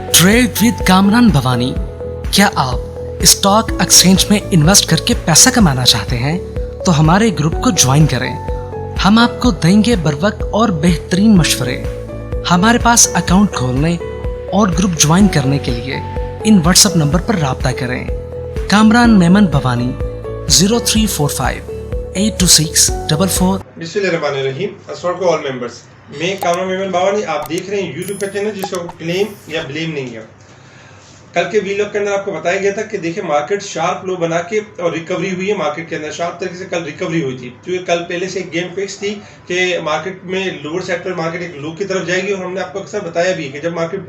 Trade with Kamran Bhavani. क्या आप stock exchange में इन्वेस्ट करके पैसा कमाना चाहते हैं तो हमारे ग्रुप को ज्वाइन करें। हम आपको देंगे बर वक्त और बेहतरीन मशवरे। हमारे पास अकाउंट खोलने और ग्रुप ज्वाइन करने के लिए इन व्हाट्सएप नंबर पर राब्ता करें। कामरान मेमन भवानी 0345 82644। बिस्मिल्लाहिर्रहमानिर्रहीम। अस्सलाम वालेकुम ऑल मेंबर्स। मैं कामरान मेमन भवानी, आप देख रहे हैं यूट्यूब का चैनल जिसका क्लेम या ब्लेम नहीं है। कल के वीलॉग के अंदर आपको बताया गया था कि देखिए मार्केट शार्प लो बना के और रिकवरी हुई है। मार्केट के अंदर शार्प तरीके से कल रिकवरी हुई थी, क्योंकि कल पहले से एक गेम फिक्स थी कि मार्केट में लोअर साइड पर मार्केट एक लो की तरफ जाएगी। और हमने आपको अक्सर बताया भी कि जब मार्केट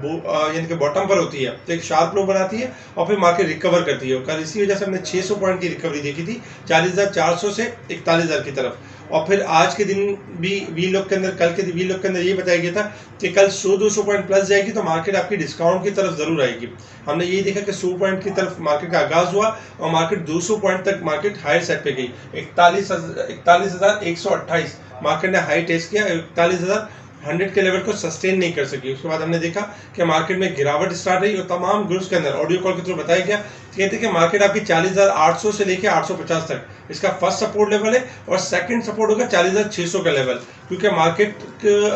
यानी कि बॉटम पर होती है तो एक शार्प लो बनाती है और फिर मार्केट रिकवर करती है। कल इसी वजह से हमने 600 पॉइंट की रिकवरी देखी थी, 40,400 से 41,000 की तरफ। और फिर आज के दिन भी वीलॉग के अंदर, कल के वीलॉग के अंदर ये बताया गया था कि कल 100-200 पॉइंट प्लस जाएगी तो मार्केट आपकी डिस्काउंट की तरफ जरूर आएगी। हमने ये देखा कि 100 पॉइंट की तरफ मार्केट का आगाज हुआ और मार्केट 200 पॉइंट तक मार्केट हायर साइड पे गई। 41,128 मार्केट ने हाई टेस्ट किया। 41,100 के लेवल को सस्टेन नहीं कर सकी। उसके बाद हमने देखा कि मार्केट में गिरावट स्टार्ट रही और तमाम ग्रुप्स के अंदर ऑडियो कॉल के थ्रू बताया गया, कहते हैं कि मार्केट आपकी 40,800 से लेकर 850 तक इसका फर्स्ट सपोर्ट लेवल है और सेकंड सपोर्ट होगा 40,600 का लेवल, क्योंकि मार्केट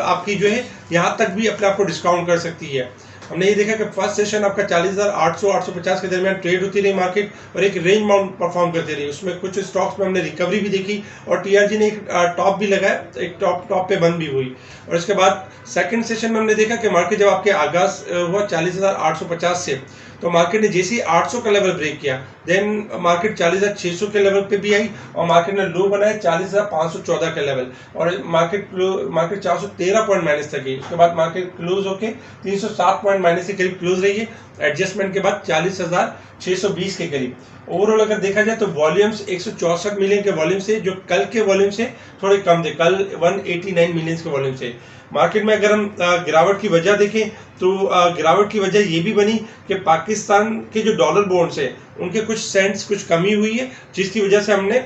आपकी जो है यहाँ तक भी अपने आप को डिस्काउंट कर सकती है। हमने ये देखा कि फर्स्ट सेशन आपका 40,800-850 के दरमियान ट्रेड होती रही मार्केट और एक रेंज बाउंड परफॉर्म करती रही। उसमें कुछ स्टॉक्स में हमने रिकवरी भी देखी और टीआरजी ने एक टॉप भी लगाया, एक टॉप पे बंद भी हुई। और इसके बाद सेकंड सेशन में हमने देखा कि मार्केट जब आपके आगाज हुआ 40,850 से, तो मार्केट ने जैसे ही 800 का लेवल ब्रेक किया, देन मार्केट 40,600 के लेवल पे भी आई और मार्केट ने लो बनाया 40,514 के लेवल और मार्केट 413 पॉइंट माइनस तक गई। उसके बाद मार्केट क्लोज होके 307 पॉइंट माइनस के करीब क्लोज रही है, एडजस्टमेंट के बाद 40,620 के करीब। ओवरऑल अगर देखा जाए तो वॉल्यूम्स 164 मिलियन के वॉल्यूम से, जो कल के वॉल्यूम से थोड़े कम थे, कल 189 मिलियन के वॉल्यूम से। मार्केट में अगर हम गिरावट की वजह देखें तो गिरावट की वजह ये भी बनी कि पाकिस्तान के जो डॉलर बॉन्ड्स है उनके कुछ सेंट्स कुछ कमी हुई है, जिसकी वजह से हमने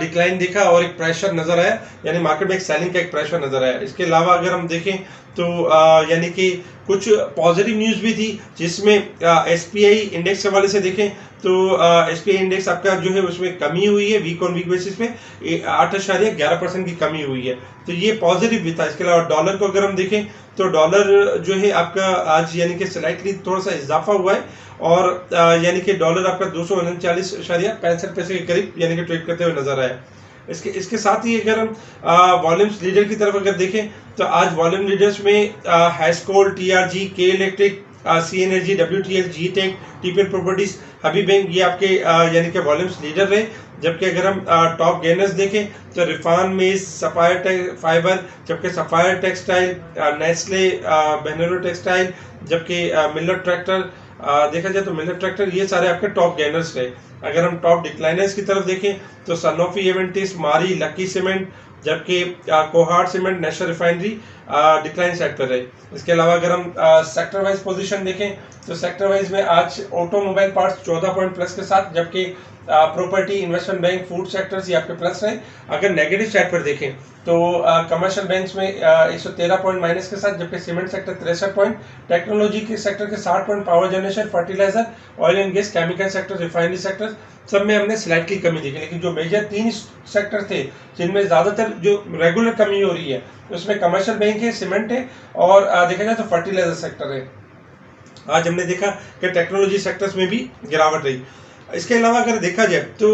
डिक्लाइन देखा और एक प्रेशर नजर आया, यानी मार्केट में एक सेलिंग का एक प्रेशर नजर आया। इसके अलावा अगर हम देखें तो यानी कि कुछ पॉजिटिव न्यूज़ भी थी, जिसमें एसपीआई इंडेक्स के हवाले से देखें तो एसपीआई इंडेक्स आपका जो है उसमें कमी हुई है, वीक ऑन वीक बेसिस में 8.11% की कमी हुई है, तो ये पॉजिटिव भी था। इसके अलावा डॉलर को अगर हम देखें तो डॉलर जो है आपका आज यानी कि स्लाइटली थोड़ा सा इजाफा हुआ है और यानी कि डॉलर आपका 239.65 पैसे के करीब यानी कि ट्रेड करते हुए नजर आया। इसके साथ ही अगर हम वॉल्यूम्स लीडर की तरफ अगर देखें तो आज वॉल्यूम लीडर्स में हैस्कोल, टीआरजी, के इलेक्ट्रिक, सी एनर्जी, डब्ल्यूटीएल, जी टेक, टीपीएल प्रॉपर्टीज, हबी बैंक, ये आपके यानी कि वॉल्यूम्स लीडर रहे। जबकि अगर हम टॉप गेनर्स देखें तो रिफान मेज, सफायर फाइबर, जबकि सफायर टेक्सटाइल, नेस्ले, बेनेरो टेक्सटाइल, जबकि मिलर ट्रैक्टर देखा जाए तो मिलर ट्रैक्टर, ये सारे आपके टॉप गेनर्स रहे। अगर हम टॉप डिक्लाइनर्स की तरफ देखें तो सनोफी एवेंटिस, मारी, लकी सीमेंट, जबकि cohort cement, national refinery decline side पर रहे। इसके अलावा अगर हम सेक्टर वाइज पोजीशन देखें तो सेक्टर वाइज में आज ऑटोमोबाइल पार्ट्स 14 पॉइंट प्लस के साथ, जबकि property, investment bank, food sectors ये आपके प्लस रहे। अगर नेगेटिव साइड पर देखें तो कमर्शियल बैंक्स में 113 पॉइंट माइनस के साथ, जबकि सीमेंट सेक्टर 63 पॉइंट, टेक्नोलॉजी के सेक्टर के 60 point, power generation, fertilizer, oil and gas, chemical sector, refinery sector, सब में हमने स्लाइटली कमी देखी। लेकिन जो मेजर 3 सेक्टर थे जिनमें ज्यादातर जो रेगुलर कमी हो रही है उसमें कमर्शियल बैंक है, सीमेंट है और देखा जाए तो फर्टिलाइजर सेक्टर है। आज हमने देखा कि टेक्नोलॉजी सेक्टर्स में भी गिरावट रही। इसके अलावा अगर देखा जाए तो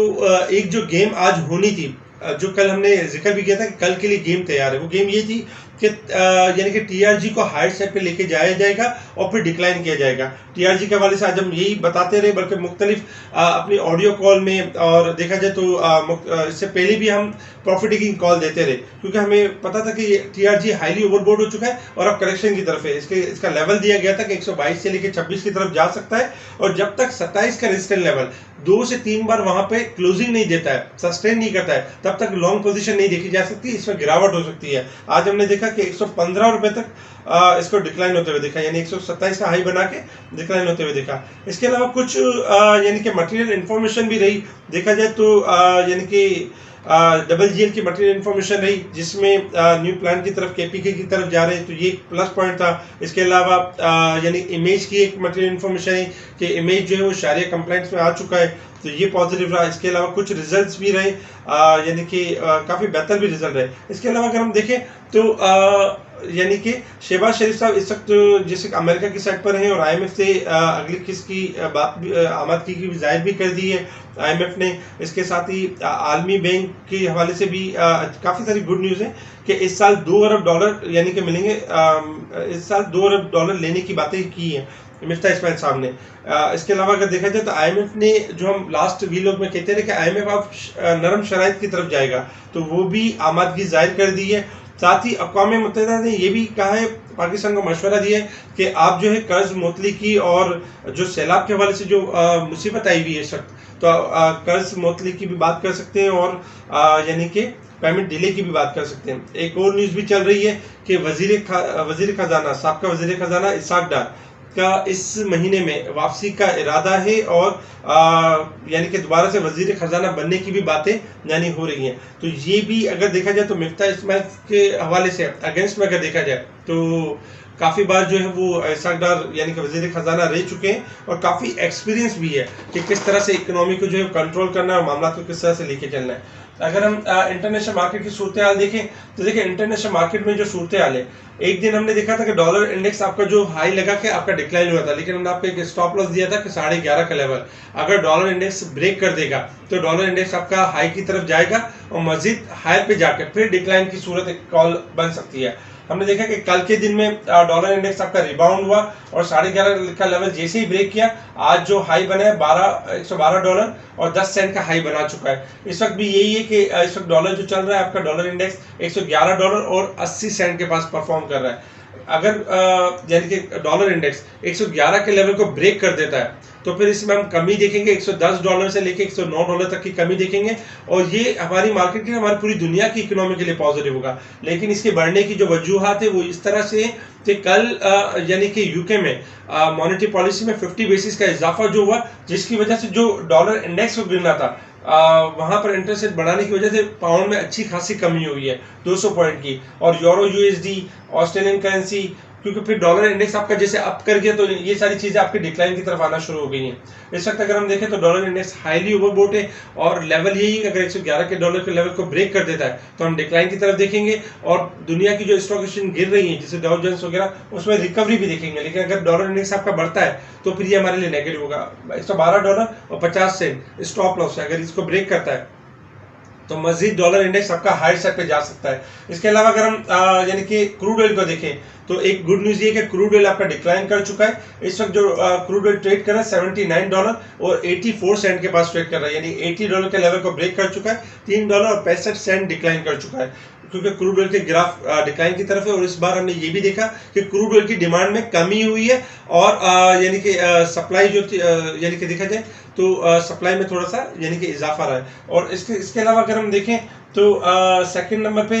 एक जो गेम आज होनी थी, जो कल हमने जिक्र भी किया था कि कल के लिए गेम तैयार है, वो गेम ये थी कि यानी कि टीआरजी को हायर साइड पे लेके जाया जाएगा और फिर डिक्लाइन किया जाएगा। टीआरजी के हवाले से आज हम यही बताते रहे, बल्कि मुख्तलिफ अपनी ऑडियो कॉल में और देखा जाए तो इससे पहले भी हम प्रॉफिट टेकिंग कॉल देते रहे, क्योंकि हमें पता था कि टीआरजी हाईली ओवरबोर्ड हो चुका है और अब करेक्शन की तरफ है। इसका लेवल दिया गया था कि 122 से लेकर 26 की तरफ जा सकता है और जब तक 27 का रेजिस्टेंस लेवल 2 से 3 बार वहां पे क्लोजिंग नहीं देता है, सस्टेन नहीं करता है, तब तक लॉन्ग पोजीशन नहीं देखी जा सकती, इसमें गिरावट हो सकती है। आज हमने देखा कि 115 रुपए तक इसको डिक्लाइन होते हुए देखा, यानी 127 का हाई बना के डिक्लाइन होते हुए देखा। इसके अलावा कुछ यानी कि मटेरियल इंफॉर्मेशन भी रही, देखा जाए तो यानी कि डबल जीएल की मटेरियल इन्फॉर्मेशन रही, जिसमें न्यू प्लान की तरफ केपीके की तरफ जा रहे हैं, तो ये एक प्लस पॉइंट था। इसके अलावा यानी इमेज की एक मटेरियल इन्फॉर्मेशन है कि इमेज जो है वो शारिया कंप्लाइंस में आ चुका है, तो ये पॉजिटिव रहा। इसके अलावा कुछ रिजल्ट्स भी रहे, यानी कि काफ़ी बेहतर भी रिजल्ट रहे। इसके अलावा अगर हम देखें तो यानी कि शहबाज शरीफ साहब इस वक्त जैसे अमेरिका की साइड पर हैं और आईएमएफ से अगली किस्त की बात भी आमद की भी जाहिर भी कर दी है आईएमएफ ने। इसके साथ ही आलमी बैंक के हवाले से भी काफ़ी सारी गुड न्यूज़ है कि इस साल 2 अरब डॉलर यानी कि मिलेंगे। इस साल 2 अरब डॉलर लेने की बातें की हैं मिफ्ता इस्माइल साहब ने। इसके अलावा अगर देखा जाए तो आईएमएफ ने, जो हम लास्ट वीलॉग में कहते रहे कि आईएमएफ अब नरम शराइत की तरफ जाएगा, तो वो भी आमादगी जाहिर कर दी है। साथ ही अक़वाम मुत्तहिदा ने ये भी कहा है, पाकिस्तान को मशवरा दिया है कि आप जो है कर्ज मुअत्तली की और जो सैलाब के हवाले से जो मुसीबत आई हुई है इस वक्त, तो कर्ज मुअत्तली की भी बात कर सकते हैं और यानी कि पेमेंट डिले की भी बात कर सकते हैं। एक और न्यूज़ भी चल रही है कि वज़ीर ख़जाना, साबका वज़ीर ख़जाना इसाक डार का इस महीने में वापसी का इरादा है और यानी कि दोबारा से वज़ीर ख़जाना बनने की भी बातें यानी हो रही हैं। तो ये भी अगर देखा जाए तो मिफ्ता इस्माइल के हवाले से अगेंस्ट में अगर देखा जाए तो काफ़ी बार जो है वो इसाक डार यानी कि वज़ीर ख़जाना रह चुके हैं और काफ़ी एक्सपीरियंस भी है कि किस तरह से इकनॉमी को जो है कंट्रोल करना है और मामला को किस तरह से लेके चलना है। अगर हम इंटरनेशनल मार्केट की सूरत हाल देखें तो देखिए इंटरनेशनल मार्केट में जो सूरत हाल है, एक दिन हमने देखा था कि डॉलर इंडेक्स आपका जो हाई लगा के आपका डिक्लाइन हुआ था, लेकिन हमने आपको एक स्टॉप लॉस दिया था कि 11.5 का लेवल अगर डॉलर इंडेक्स ब्रेक कर देगा तो डॉलर इंडेक्स आपका हाई की तरफ जाएगा और मजीद हाई पे जाकर फिर डिक्लाइन की सूरत एक कॉल बन सकती है। हमने देखा कि कल के दिन में डॉलर इंडेक्स आपका रिबाउंड हुआ और 11.5 का लेवल जैसे ही ब्रेक किया, आज जो हाई बना है 112 डॉलर और 10 सेंट का हाई बना चुका है। इस वक्त भी यही है कि इस वक्त डॉलर जो चल रहा है आपका डॉलर इंडेक्स 111 डॉलर और 80 सेंट के पास परफॉर्म कर रहा है। अगर यानी कि डॉलर इंडेक्स 111 के लेवल को ब्रेक कर देता है तो फिर इसमें हम कमी देखेंगे 110 डॉलर से लेके 109 डॉलर तक की कमी देखेंगे और ये हमारी मार्केट के लिए, हमारी पूरी दुनिया की इकोनॉमी के लिए पॉजिटिव होगा। लेकिन इसके बढ़ने की जो वजूहात है वो इस तरह से कि कल यानी कि यूके में मॉनेटरी पॉलिसी में 50 बेसिस का इजाफा जो हुआ, जिसकी वजह से जो डॉलर इंडेक्स को गिरना था वहाँ पर इंटरेस्ट रेट बढ़ाने की वजह से पाउंड में अच्छी खासी कमी हुई है 200 पॉइंट की। और यूरो, यूएसडी, ऑस्ट्रेलियन करेंसी, क्योंकि फिर डॉलर इंडेक्स आपका जैसे अप कर गया तो ये सारी चीज़ें आपकी डिक्लाइन की तरफ आना शुरू हो गई हैं। इस वक्त अगर हम देखें तो डॉलर इंडेक्स हाईली ओवरबोट है और लेवल यही है, अगर 111 के डॉलर के लेवल को ब्रेक कर देता है तो हम डिक्लाइन की तरफ देखेंगे और दुनिया की जो स्टॉक एक्सचेंज गिर रही है जैसे डाउ जोन्स वगैरह, उसमें रिकवरी भी देखेंगे। लेकिन अगर डॉलर इंडेक्स आपका बढ़ता है तो फिर ये हमारे लिए नेगेटिव होगा। 112 डॉलर और 50 सेंट स्टॉप लॉस है, अगर इसको ब्रेक करता है तो मजीद डॉलर इंडेक्स आपका हाई साइड पे जा सकता है। इसके अलावा अगर हम यानी कि क्रूड ऑयल को देखें तो एक गुड न्यूज़ ये कि क्रूड ऑयल आपका डिक्लाइन कर चुका है। इस वक्त जो क्रूड ऑयल ट्रेड कर रहा है 79 डॉलर और 84 सेंट के पास ट्रेड कर रहा है, यानी 80 डॉलर के लेवल को ब्रेक कर चुका है। 3 डॉलर और 65 सेंट डिक्लाइन कर चुका है क्योंकि क्रूड ऑयल के ग्राफ डिक्लाइन की तरफ है। और इस बार हमने ये भी देखा कि क्रूड ऑयल की डिमांड में कमी हुई है और यानी कि सप्लाई जो यानी कि देखा जाए तो सप्लाई में थोड़ा सा यानी कि इजाफा रहा है। और इसके अलावा अगर हम देखें तो सेकंड नंबर पे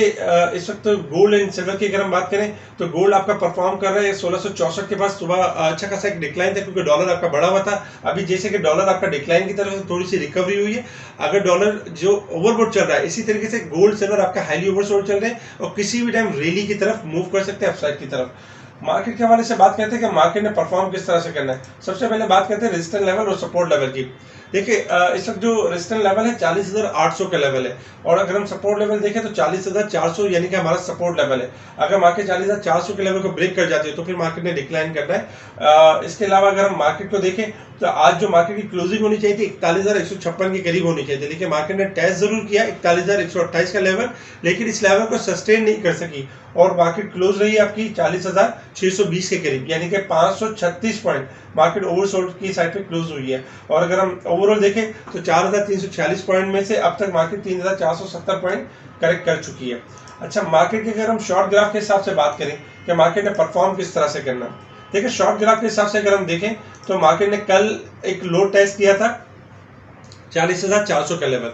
इस वक्त गोल्ड एंड सिल्वर की अगर हम बात करें तो गोल्ड आपका परफॉर्म कर रहा है 1664 के पास। सुबह अच्छा खासा एक डिक्लाइन था क्योंकि डॉलर आपका बढ़ा हुआ था। अभी जैसे कि डॉलर आपका डिक्लाइन की तरफ से थोड़ी सी रिकवरी हुई है। अगर डॉलर जो ओवरबोट चल रहा है, इसी तरीके से गोल्ड सिल्वर आपका हाईली ओवरसोल्ड चल रहे हैं और किसी भी टाइम रैली की तरफ मूव कर सकते हैं अपसाइड की तरफ। मार्केट के हवाले से बात करते हैं कि मार्केट ने परफॉर्म किस तरह से करना है। सबसे पहले बात करते हैं रेजिस्टेंस लेवल और सपोर्ट लेवल की। देखिए इस वक्त जो रेजिस्टेंस लेवल है 40,800 का लेवल है और अगर हम सपोर्ट लेवल देखें तो 40,400 यानी कि हमारा सपोर्ट लेवल है। अगर मार्केट 40,400 के लेवल को ब्रेक कर जाती है तो फिर मार्केट ने डिक्लाइन करना है। इसके अलावा अगर हम मार्केट को देखें तो आज जो मार्केट की क्लोजिंग होनी चाहिए थी 41,156 के करीब होनी चाहिए थी, लेकिन मार्केट ने टेस्ट जरूर किया 41,128 का लेवल, लेकिन इस लेवल को सस्टेन नहीं कर सकी और मार्केट क्लोज रही आपकी 40,620 के करीब, यानी कि 536 पॉइंट मार्केट ओवरसोल्ड की साइड पे क्लोज हुई है। और अगर हम ओवरऑल देखें तो 4,346 पॉइंट में से अब तक मार्केट 3,470 पॉइंट करेक्ट कर चुकी है। अच्छा, मार्केट की अगर हम शॉर्ट ग्राफ के हिसाब से बात करें कि मार्केट ने परफॉर्म किस तरह से करना, देखिए शॉर्ट ग्राफ के हिसाब से अगर हम देखें तो मार्केट ने कल एक लो टेस्ट किया था 40,400 का लेवल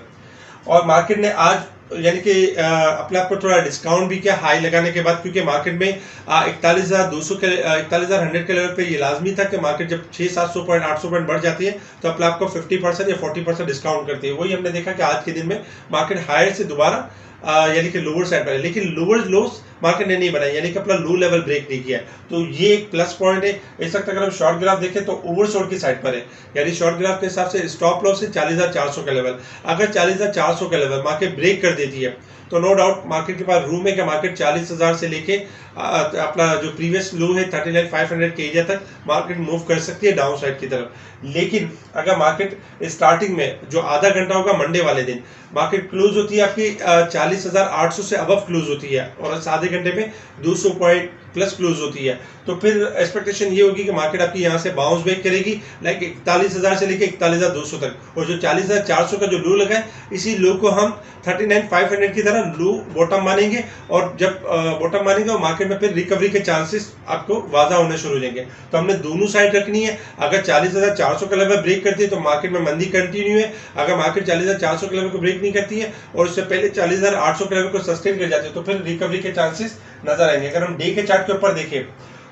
और मार्केट ने आज यानी कि अपने आप को थोड़ा डिस्काउंट भी किया हाई लगाने के बाद, क्योंकि मार्केट में 41,200 के 41,100 के लेवल पे ये लाजमी था कि मार्केट जब 600-700 पॉइंट 800 पॉइंट बढ़ जाती है तो अपने आप को 50% या 40% डिस्काउंट करती है। वही हमने देखा कि आज के दिन में मार्केट हायर से दोबारा यानी कि लोअर साइड पर है, लेकिन लोअर लोस मार्केट ने नहीं बनाई, यानी कि अपना लो लेवल ब्रेक नहीं किया। तो ये एक प्लस पॉइंट है। इस वक्त अगर हम शॉर्ट ग्राफ देखें तो ओवरसोल्ड की साइड पर है, यानी शॉर्ट ग्राफ के हिसाब से स्टॉप लॉस है 40,400 का लेवल। अगर 40,400 का लेवल मार्केट ब्रेक कर देती है तो नो डाउट मार्केट के पास रूम है कि मार्केट 40,000 से लेके अपना जो प्रीवियस लो है 39,500 के एरिया तक मार्केट मूव कर सकती है डाउन साइड की तरफ। लेकिन अगर मार्केट स्टार्टिंग में जो आधा घंटा होगा मंडे वाले दिन मार्केट क्लोज होती है आपकी 40,800 से अबव क्लोज होती है और इस आधे घंटे में 200 पॉइंट प्लस क्लोज होती है, तो फिर एक्सपेक्टेशन ये होगी कि मार्केट आपकी यहाँ से बाउंस बैक करेगी लाइक 41,000 से लेके 41,200 तक, और जो 40,400 का जो लो लगा है इसी लो को हम 39,500 की तरह लो बॉटम मानेंगे, और जब बॉटम मानेंगे और मार्केट में फिर रिकवरी के चांसेस आपको वादा होने शुरू हो जाएंगे। तो हमने दोनों साइड रखनी है। अगर 40,400 का लेवल ब्रेक करती है तो मार्केट में मंदी कंटिन्यू है। अगर मार्केट 40,400 के लेवल को ब्रेक नहीं करती है और उससे पहले 40,800 के लेवल को सस्टेन कर जाती है तो फिर रिकवरी के चांसेस नजर आएंगे। अगर हम डे के चार्ट के ऊपर देखें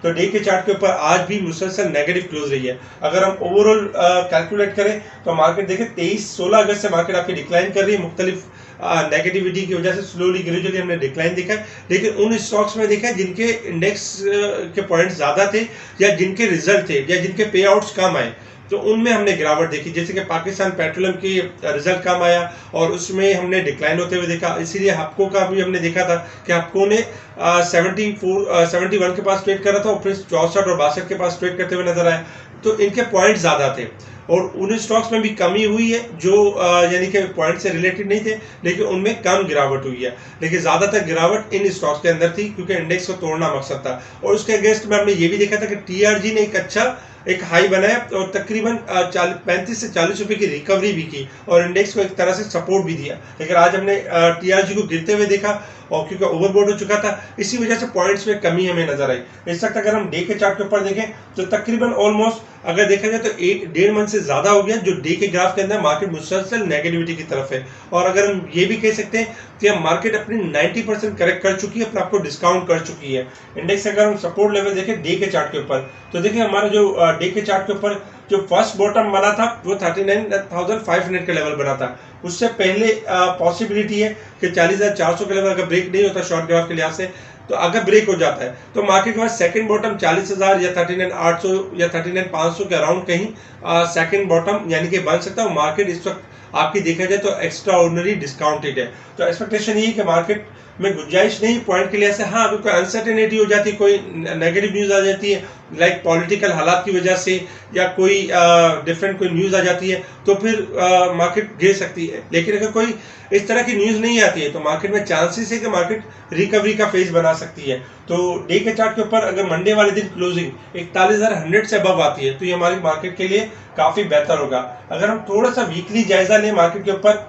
तो डे के चार्ट के ऊपर आज भी मुसलसल नेगेटिव क्लोज रही है। अगर हम ओवरऑल कैलकुलेट करें तो मार्केट देखें 16 अगस्त से मार्केट आपकी डिक्लाइन कर रही है, मुख्तलिफ नेगेटिविटी की वजह से स्लोली ग्रेजुअली हमने डिक्लाइन देखा है। लेकिन उन स्टॉक्स में देखा है जिनके इंडेक्स के पॉइंट्स ज़्यादा थे या जिनके रिजल्ट थे या जिनके पे आउट्स कम आए तो उनमें हमने गिरावट देखी। जैसे कि पाकिस्तान पेट्रोलियम की रिजल्ट कम आया और उसमें हमने डिक्लाइन होते हुए देखा। इसीलिए हप्को का भी हमने देखा था कि हप्को ने 71 के पास ट्रेड कर रहा था और फिर 64 और 62 के पास ट्रेड करते हुए नजर आया, तो इनके पॉइंट ज़्यादा थे। और उन स्टॉक्स में भी कमी हुई है जो यानी कि पॉइंट से रिलेटेड नहीं थे, लेकिन उनमें कम गिरावट हुई है। लेकिन ज़्यादातर गिरावट इन स्टॉक्स के अंदर थी क्योंकि इंडेक्स को तोड़ना मकसद था। और उसके अगेंस्ट में हमने ये भी देखा था कि टीआरजी ने एक हाई बनाया और तकरीबन 35 से 40 रुपए की रिकवरी भी की और इंडेक्स को एक तरह से सपोर्ट भी दिया। लेकिन आज हमने टीआरजी को गिरते हुए देखा और क्योंकि ओवरबोट हो चुका था इसी वजह से पॉइंट्स में कमी हमें नजर आई। इस वक्त अगर हम डे के चार्ट के ऊपर देखें तो तकरीबन ऑलमोस्ट अगर देखा जाए तो 1.5 मंथ से ज्यादा हो गया जो डे के ग्राफ के अंदर मार्केट मुसलसल नेगेटिविटी की तरफ है। और अगर हम ये भी कह सकते हैं कि मार्केट अपनी 90% करेक्ट कर चुकी है, अपने आपको डिस्काउंट कर चुकी है। इंडेक्स अगर हम सपोर्ट लेवल देखें डे के चार्ट के ऊपर तो देखिए हमारा जो डे के चार्ट के ऊपर जो फर्स्ट बॉटम बना था वो 39,500 का लेवल बना था। उससे पहले पॉसिबिलिटी है कि 40,400 का लेवल अगर ब्रेक नहीं होता शॉर्ट ग्राफ के लिहाज से, तो अगर ब्रेक हो जाता है तो मार्केट के पास सेकंड बॉटम 40,000 या 39,800 या 39,500 के अराउंड कहीं सेकंड बॉटम यानी कि बन सकता है। मार्केट इस वक्त आपकी देखा जाए तो एक्स्ट्रा ऑर्डिनरी डिस्काउंटेड है, तो एक्सपेक्टेशन यही कि मार्केट में गुंजाइश नहीं पॉइंट के लिए से। हाँ अगर कोई अनसर्टेनिटी हो जाती है, कोई नेगेटिव न्यूज़ आ जाती है लाइक पॉलिटिकल हालात की वजह से या कोई डिफरेंट कोई न्यूज़ आ जाती है तो फिर मार्केट गिर सकती है। लेकिन अगर कोई इस तरह की न्यूज़ नहीं आती है तो मार्केट में चांसेस है कि मार्केट रिकवरी का फेज बना सकती है। तो डे के चार्ट के ऊपर अगर मंडे वाले दिन क्लोजिंग 41,100 से अबव आती है तो ये हमारी मार्केट के लिए काफ़ी बेहतर होगा। अगर हम थोड़ा सा वीकली जायजा लें मार्केट के ऊपर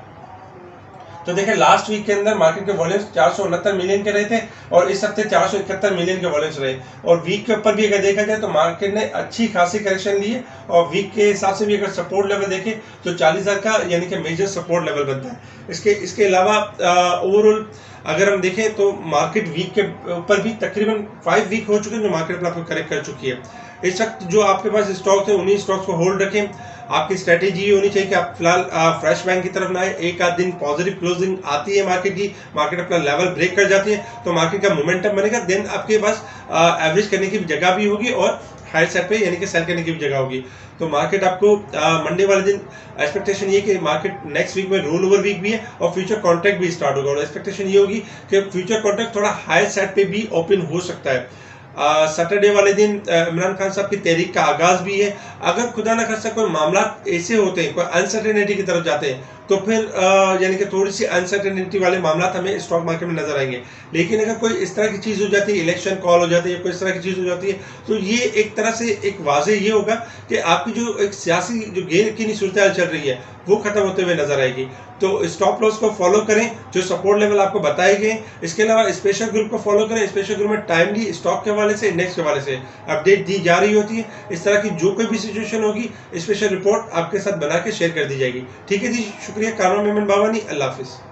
तो देखें लास्ट वीक के अंदर मार्केट के वॉल्यूम्स 469 मिलियन के रहे थे और इस हफ्ते 471 मिलियन के वॉल्यूम्स रहे। और वीक के ऊपर भी अगर देखा जाए तो मार्केट ने अच्छी खासी करेक्शन ली है और वीक के हिसाब से भी अगर सपोर्ट लेवल देखें तो 40,000 का यानी कि मेजर सपोर्ट लेवल बनता है। इसके अलावा ओवरऑल अगर हम देखें तो मार्केट वीक के ऊपर भी तकरीबन 5 वीक हो चुके हैं जो मार्केट अपने आपको करेक्ट कर चुकी है। इस वक्त जो आपके पास स्टॉक्स है उन्हीं स्टॉक्स को होल्ड रखें। आपकी स्ट्रेटेजी ये होनी चाहिए कि आप फिलहाल फ्रेश बैंक की तरफ ना आए। एक आध दिन पॉजिटिव क्लोजिंग आती है मार्केट की, मार्केट अपना लेवल ब्रेक कर जाती है तो मार्केट का मोमेंटम बनेगा, देन आपके पास एवरेज करने की जगह भी होगी और हायर साइड पे यानी कि सेल करने की भी जगह होगी। तो मार्केट आपको मंडे वाले दिन एक्सपेक्टेशन ये कि मार्केट नेक्स्ट वीक में रोल ओवर वीक भी है और फ्यूचर कॉन्ट्रैक्ट भी स्टार्ट होगा और एक्सपेक्टेशन ये होगी कि फ्यूचर कॉन्ट्रैक्ट थोड़ा हायर साइड पे भी ओपन हो सकता है। सैटरडे वाले दिन इमरान खान साहब की तहरीक का आगाज भी है। अगर खुदा न खास्ता कोई मामला ऐसे होते हैं, कोई अनसर्टेनिटी की तरफ जाते हैं तो फिर यानी कि थोड़ी सी अनसर्टेनिटी वाले मामला हमें स्टॉक मार्केट में नजर आएंगे। लेकिन अगर कोई इस तरह की चीज़ हो जाती है, इलेक्शन कॉल हो जाती है, कोई इस तरह की चीज़ हो जाती है तो ये एक तरह से एक वाजे ये होगा कि आपकी जो एक सियासी जो गैर यकीनी सूरत हाल चल रही है वो खत्म होते हुए नजर आएगी। तो स्टॉप लॉस को फॉलो करें जो सपोर्ट लेवल आपको बताए गए। इसके अलावा स्पेशल ग्रुप को फॉलो करें। स्पेशल ग्रुप में टाइमली स्टॉक के हवाले से, इंडेक्स के हवाले से अपडेट दी जा रही होती है। इस तरह की जो कोई भी सिचुएशन होगी स्पेशल रिपोर्ट आपके साथ बना के शेयर कर दी जाएगी। ठीक है जी, शुक्रिया। कामरान मेमन बावानी, अल्लाह हाफिज़।